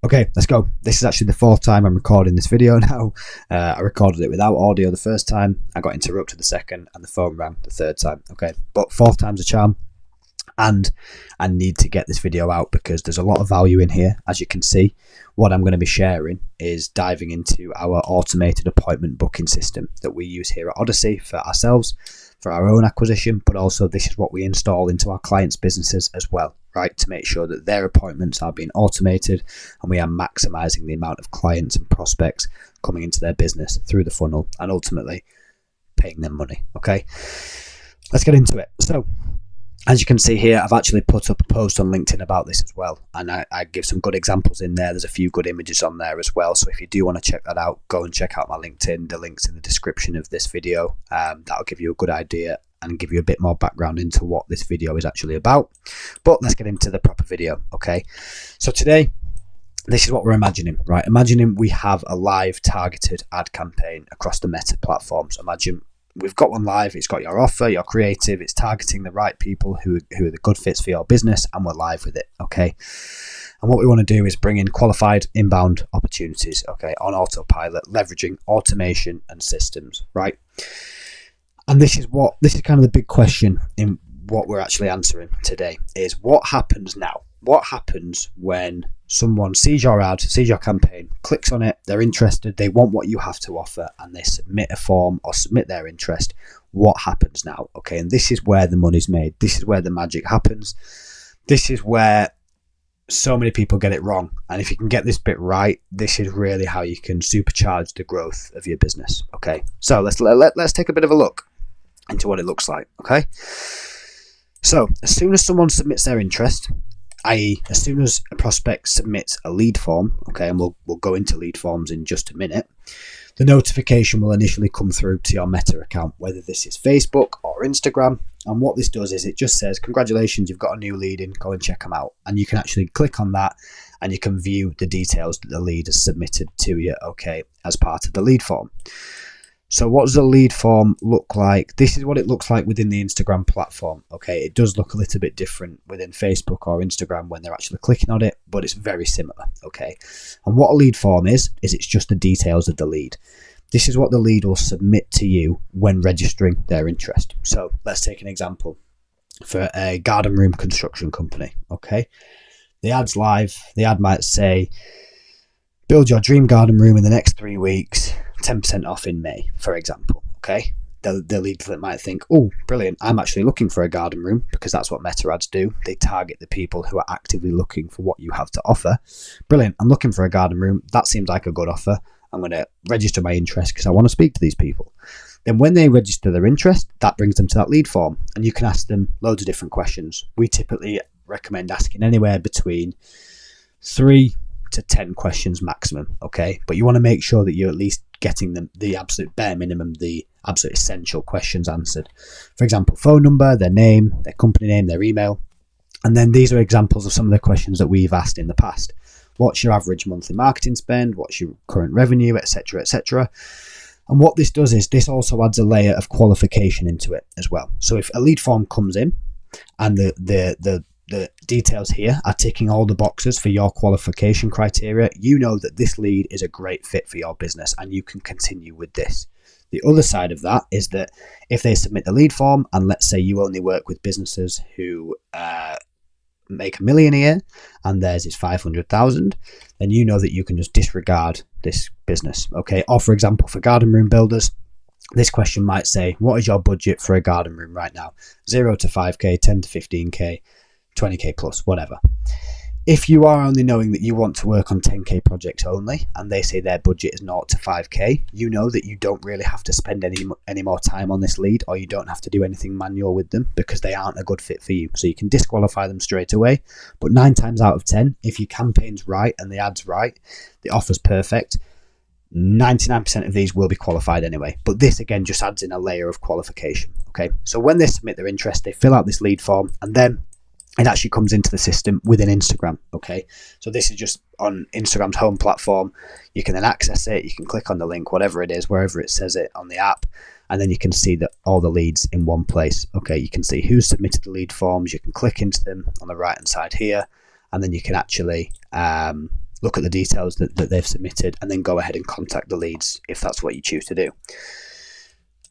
Okay, let's go. This is actually the fourth time I'm recording this video now. I recorded it without audio the first time. I got interrupted the second, and the phone rang the third time. Okay, but fourth time's a charm. And I need to get this video out because there's a lot of value in here. As you can see, what I'm going to be sharing is diving into our automated appointment booking system that we use here at Odyssey for ourselves, for our own acquisition, but also this is what we install into our clients' businesses as well, right? To make sure that their appointments are being automated and we are maximizing the amount of clients and prospects coming into their business through the funnel and ultimately paying them money. Okay, let's get into it. So, as you can see here, I've actually put up a post on LinkedIn about this as well, and I give some good examples in there. There's a few good images on there as well, so if you do want to check that out, go and check out my LinkedIn. The link's in the description of this video. That'll give you a good idea and give you a bit more background into what this video is actually about. But let's get into the proper video, okay? So today, this is what we're imagining, right? Imagining we have a live targeted ad campaign across the Meta platforms. Imagine we've got one live, it's got your offer, your creative, it's targeting the right people who are the good fits for your business, and we're live with it, okay? And what we want to do is bring in qualified inbound opportunities, okay, on autopilot, leveraging automation and systems, right? And this is kind of the big question in what we're actually answering today is what happens now? What happens when someone sees your ad, sees your campaign, clicks on it, they're interested, they want what you have to offer, and they submit a form or submit their interest? What happens now? Okay, and this is where the money's made. This is where the magic happens. This is where so many people get it wrong. And if you can get this bit right, this is really how you can supercharge the growth of your business. Okay, so let's take a bit of a look into what it looks like. Okay, so as soon as someone submits their interest, i.e. as soon as a prospect submits a lead form, okay, and we'll go into lead forms in just a minute, the notification will initially come through to your Meta account, whether this is Facebook or Instagram. And what this does is it just says, congratulations, you've got a new lead in, go and check them out. And you can actually click on that and you can view the details that the lead has submitted to you, okay, as part of the lead form. So what does a lead form look like? This is what it looks like within the Instagram platform. Okay, it does look a little bit different within Facebook or Instagram when they're actually clicking on it, but it's very similar. Okay, and what a lead form is it's just the details of the lead. This is what the lead will submit to you when registering their interest. So let's take an example for a garden room construction company. Okay, the ad's live. The ad might say, build your dream garden room in the next 3 weeks, 10% off in May, for example, okay? The lead might think, oh, brilliant, I'm actually looking for a garden room, because that's what Meta ads do. They target the people who are actively looking for what you have to offer. Brilliant, I'm looking for a garden room. That seems like a good offer. I'm going to register my interest because I want to speak to these people. Then when they register their interest, that brings them to that lead form, and you can ask them loads of different questions. We typically recommend asking anywhere between 3 to 10 questions maximum, okay? But you want to make sure that you're at least getting them the absolute bare minimum, the absolute essential questions answered. For example, phone number, their name, their company name, their email. And then these are examples of some of the questions that we've asked in the past. What's your average monthly marketing spend? What's your current revenue, etc., etc.? And what this does is this also adds a layer of qualification into it as well. So if a lead form comes in and the details here are ticking all the boxes for your qualification criteria, you know that this lead is a great fit for your business and you can continue with this. The other side of that is that if they submit the lead form, and let's say you only work with businesses who make $1 million a year and theirs is 500,000, then you know that you can just disregard this business, okay? Or for example, for garden room builders, this question might say, what is your budget for a garden room right now? 0 to 5k, 10 to 15k, 20k plus, whatever. If you are only knowing that you want to work on 10k projects only, and they say their budget is 0 to 5k, you know that you don't really have to spend any more time on this lead, or you don't have to do anything manual with them because they aren't a good fit for you. So you can disqualify them straight away. But 9 times out of 10, if your campaign's right and the ad's right, the offer's perfect, 99% of these will be qualified anyway. But this again just adds in a layer of qualification. Okay, so when they submit their interest, they fill out this lead form, and then it actually comes into the system within Instagram, okay? So this is just on Instagram's home platform. You can then access it, you can click on the link, whatever it is, wherever it says it on the app, and then you can see that all the leads in one place, okay? You can see who submitted the lead forms, you can click into them on the right-hand side here, and then you can actually look at the details that they've submitted, and then go ahead and contact the leads if that's what you choose to do.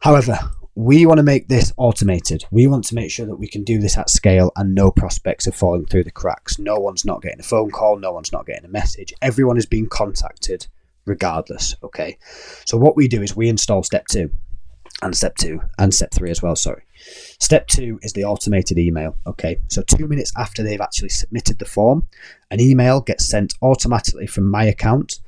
However, we want to make this automated. We want to make sure that we can do this at scale and no prospects are falling through the cracks. No one's not getting a phone call. No one's not getting a message. Everyone is being contacted regardless. Okay. So what we do is we install step 2 and step 3 as well. Sorry. Step 2 is the automated email. Okay. So 2 minutes after they've actually submitted the form, an email gets sent automatically from my account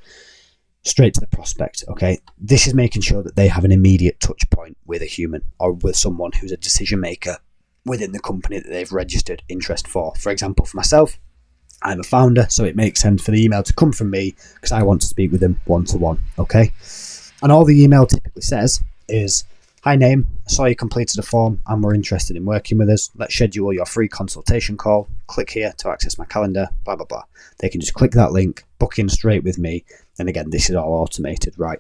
straight to the prospect. Okay, this is making sure that they have an immediate touch point with a human or with someone who's a decision maker within the company that they've registered interest for. For example, for myself, I'm a founder, so it makes sense for the email to come from me because I want to speak with them one-to-one. Okay, and all the email typically says is, "Hi name, I saw you completed a form and we're interested in working with us. Let's schedule your free consultation call. Click here to access my calendar, blah, blah, blah." They can just click that link, book in straight with me. And again, this is all automated, right?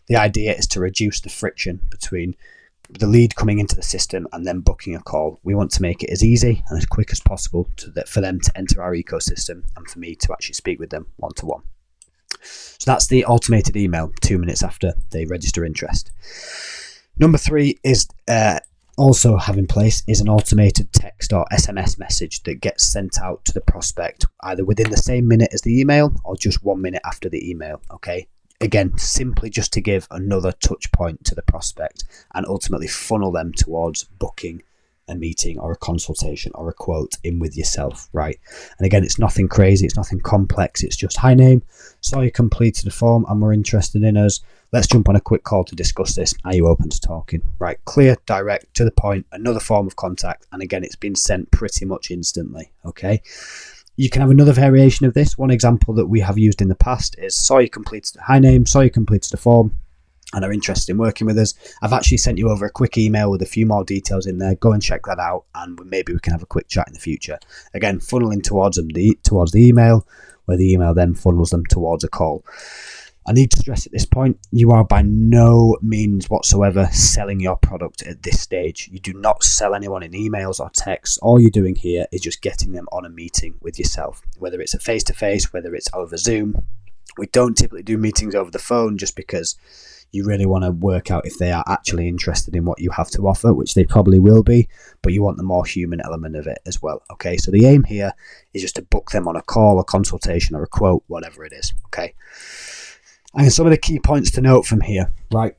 The idea is to reduce the friction between the lead coming into the system and then booking a call. We want to make it as easy and as quick as possible for them to enter our ecosystem and for me to actually speak with them one-to-one. So that's the automated email 2 minutes after they register interest. Number 3 is also have in place is an automated text or SMS message that gets sent out to the prospect either within the same minute as the email or just 1 minute after the email. Okay. Again, simply just to give another touch point to the prospect and ultimately funnel them towards booking a meeting or a consultation or a quote in with yourself, right? And again, it's nothing crazy, it's nothing complex. It's just, "Hi name, saw you completed a form and we're interested in us. Let's jump on a quick call to discuss this. Are you open to talking?" Right, clear, direct, to the point, another form of contact. And again, it's been sent pretty much instantly. Okay. You can have another variation of this. One example that we have used in the past is, "Hi name, saw you completed a form and are interested in working with us. I've actually sent you over a quick email with a few more details in there. Go and check that out and maybe we can have a quick chat in the future." Again, funneling towards the email, where the email then funnels them towards a call. I need to stress at this point, you are by no means whatsoever selling your product at this stage. You do not sell anyone in emails or texts. All you're doing here is just getting them on a meeting with yourself, whether it's a face-to-face, whether it's over Zoom. We don't typically do meetings over the phone just because you really want to work out if they are actually interested in what you have to offer, which they probably will be, but you want the more human element of it as well. Okay, so the aim here is just to book them on a call, a consultation, or a quote, whatever it is. Okay. And some of the key points to note from here, right,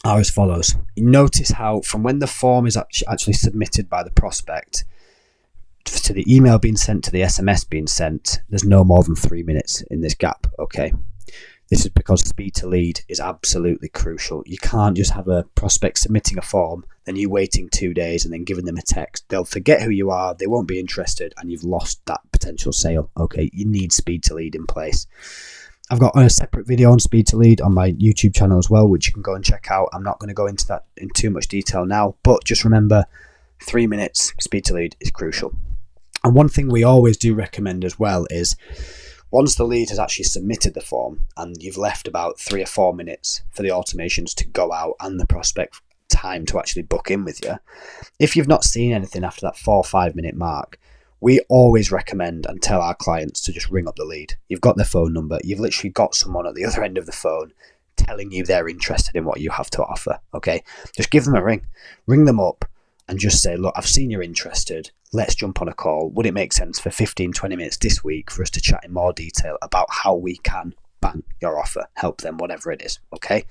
are as follows. You notice how from when the form is actually submitted by the prospect to the email being sent to the SMS being sent, there's no more than 3 minutes in this gap. Okay. This is because speed to lead is absolutely crucial. You can't just have a prospect submitting a form, then you waiting 2 days and then giving them a text. They'll forget who you are, they won't be interested, and you've lost that potential sale. Okay, you need speed to lead in place. I've got a separate video on speed to lead on my YouTube channel as well, which you can go and check out. I'm not going to go into that in too much detail now, but just remember 3 minutes speed to lead is crucial. And one thing we always do recommend as well is once the lead has actually submitted the form and you've left about 3 or 4 minutes for the automations to go out and the prospect time to actually book in with you, if you've not seen anything after that 4 or 5 minute mark, we always recommend and tell our clients to just ring up the lead. You've got their phone number. You've literally got someone at the other end of the phone telling you they're interested in what you have to offer. Okay, just give them a ring. Ring them up and just say, "Look, I've seen you're interested. Let's jump on a call. Would it make sense for 15, 20 minutes this week for us to chat in more detail about how we can bang your offer, help them, whatever it is." Okay.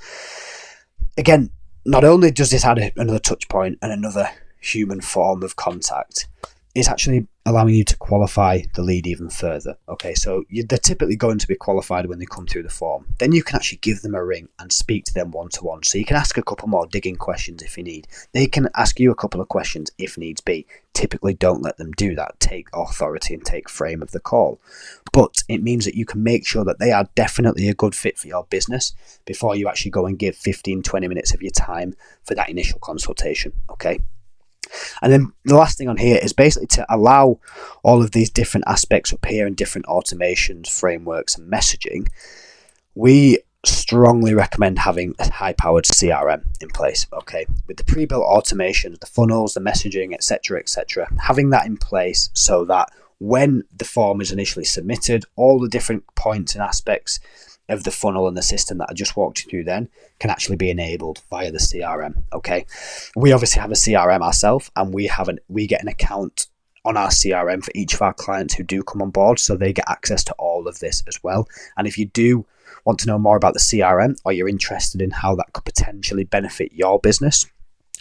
Again, not only does this add another touch point and another human form of contact, it's actually allowing you to qualify the lead even further. Okay, so they're typically going to be qualified when they come through the form. Then you can actually give them a ring and speak to them one-to-one. So you can ask a couple more digging questions if you need. They can ask you a couple of questions if needs be. Typically don't let them do that. Take authority and take frame of the call. But it means that you can make sure that they are definitely a good fit for your business before you actually go and give 15, 20 minutes of your time for that initial consultation. Okay. And then the last thing on here is basically to allow all of these different aspects up here and different automations, frameworks, and messaging. We strongly recommend having a high-powered CRM in place. Okay, with the pre-built automations, the funnels, the messaging, etc., having that in place so that when the form is initially submitted, all the different points and aspects of the funnel and the system that I just walked you through then can actually be enabled via the CRM. Okay, we obviously have a CRM ourselves, and we get an account on our CRM for each of our clients who do come on board, so they get access to all of this as well. And if you do want to know more about the CRM, or you're interested in how that could potentially benefit your business,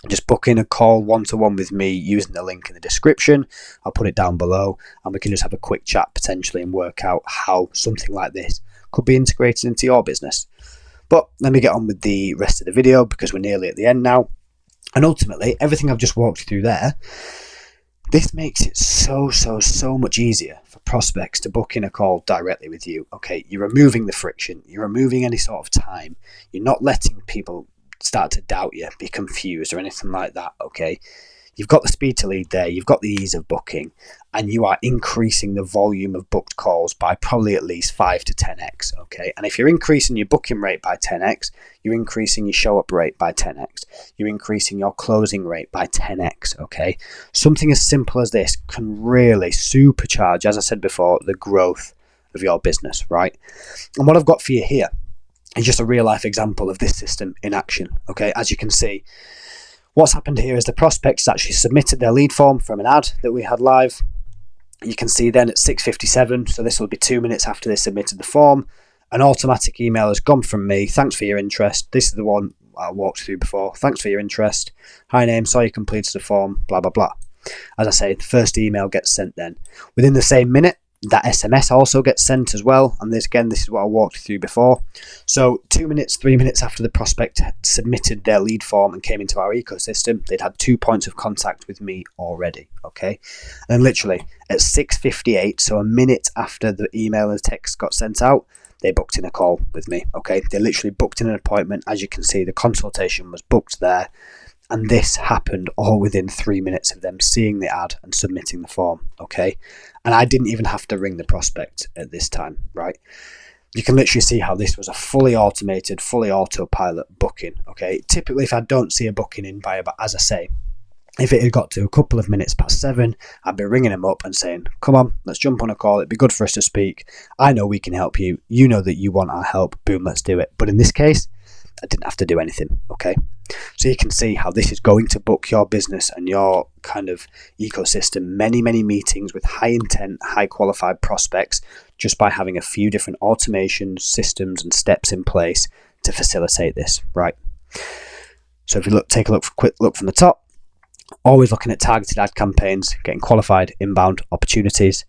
just book in a call one-to-one with me using the link in the description. I'll put it down below, and we can just have a quick chat potentially and work out how something like this could be integrated into your business. But let me get on with the rest of the video, because we're nearly at the end now. And ultimately, everything I've just walked you through there, this makes it so much easier for prospects to book in a call directly with you. Okay, you're removing the friction, you're removing any sort of time, you're not letting people start to doubt you, be confused or anything like that. Okay, you've got the speed to lead there, you've got the ease of booking, and you are increasing the volume of booked calls by probably at least 5 to 10x. Okay, and if you're increasing your booking rate by 10x, you're increasing your show up rate by 10x, you're increasing your closing rate by 10x. Okay, something as simple as this can really supercharge, as I said before, the growth of your business, right? And what I've got for you here is just a real life example of this system in action. Okay, as you can see, what's happened here is the prospects actually submitted their lead form from an ad that we had live. You can see then at 6:57, so this will be 2 minutes after they submitted the form, an automatic email has gone from me. Thanks for your interest. This is the one I walked through before. Thanks for your interest. Hi name, saw you completed the form, blah, blah, blah. As I say, the first email gets sent then. Within the same minute, that SMS also gets sent as well. And this is what I walked through before. So 2 minutes, 3 minutes after the prospect had submitted their lead form and came into our ecosystem, they'd had 2 points of contact with me already. Okay. And literally at 6:58, so a minute after the email and text got sent out, they booked in a call with me. Okay. They literally booked in an appointment. As you can see, the consultation was booked there. And this happened all within 3 minutes of them seeing the ad and submitting the form, okay? And I didn't even have to ring the prospect at this time, right? You can literally see how this was a fully automated, fully autopilot booking, okay? Typically, if I don't see a booking in by about, as I say, if it had got to a couple of minutes past 7, I'd be ringing them up and saying, come on, let's jump on a call. It'd be good for us to speak. I know we can help you. You know that you want our help. Boom, let's do it. But in this case, I didn't have to do anything, okay? So you can see how this is going to book your business and your kind of ecosystem many meetings with high intent, high qualified prospects just by having a few different automations, systems and steps in place to facilitate this, right? So if you take a quick look from the top, always looking at targeted ad campaigns, getting qualified inbound opportunities,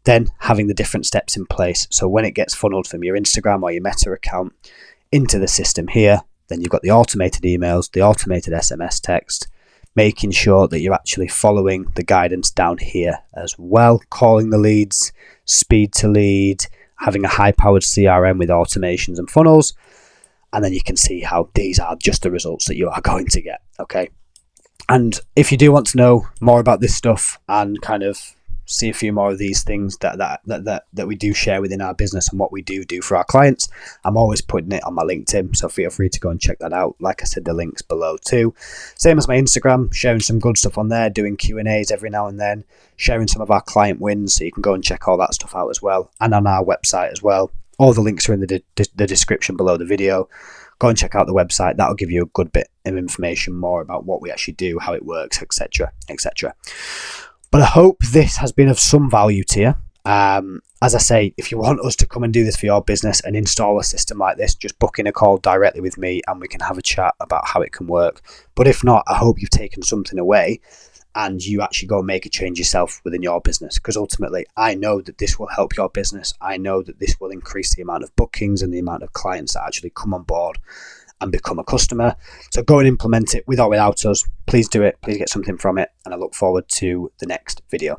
then having the different steps in place. So when it gets funneled from your Instagram or your Meta account into the system here, then you've got the automated emails, the automated SMS text, making sure that you're actually following the guidance down here as well, calling the leads, speed to lead, having a high-powered CRM with automations and funnels, and then you can see how these are just the results that you are going to get, okay? And if you do want to know more about this stuff and kind of see a few more of these things that we do share within our business and what we do for our clients, I'm always putting it on my LinkedIn, so feel free to go and check that out. Like I said, the link's below too. Same as my Instagram, sharing some good stuff on there, doing Q&As every now and then, sharing some of our client wins, so you can go and check all that stuff out as well, and on our website as well. All the links are in the description below the video. Go and check out the website. That'll give you a good bit of information more about what we actually do, how it works, etc, etc. But I hope this has been of some value to you. As I say, if you want us to come and do this for your business and install a system like this, just book in a call directly with me and we can have a chat about how it can work. But if not, I hope you've taken something away and you actually go and make a change yourself within your business, because ultimately I know that this will help your business. I know that this will increase the amount of bookings and the amount of clients that actually come on board and become a customer. So go and implement it with or without us. Please do it. Please get something from it. And I look forward to the next video.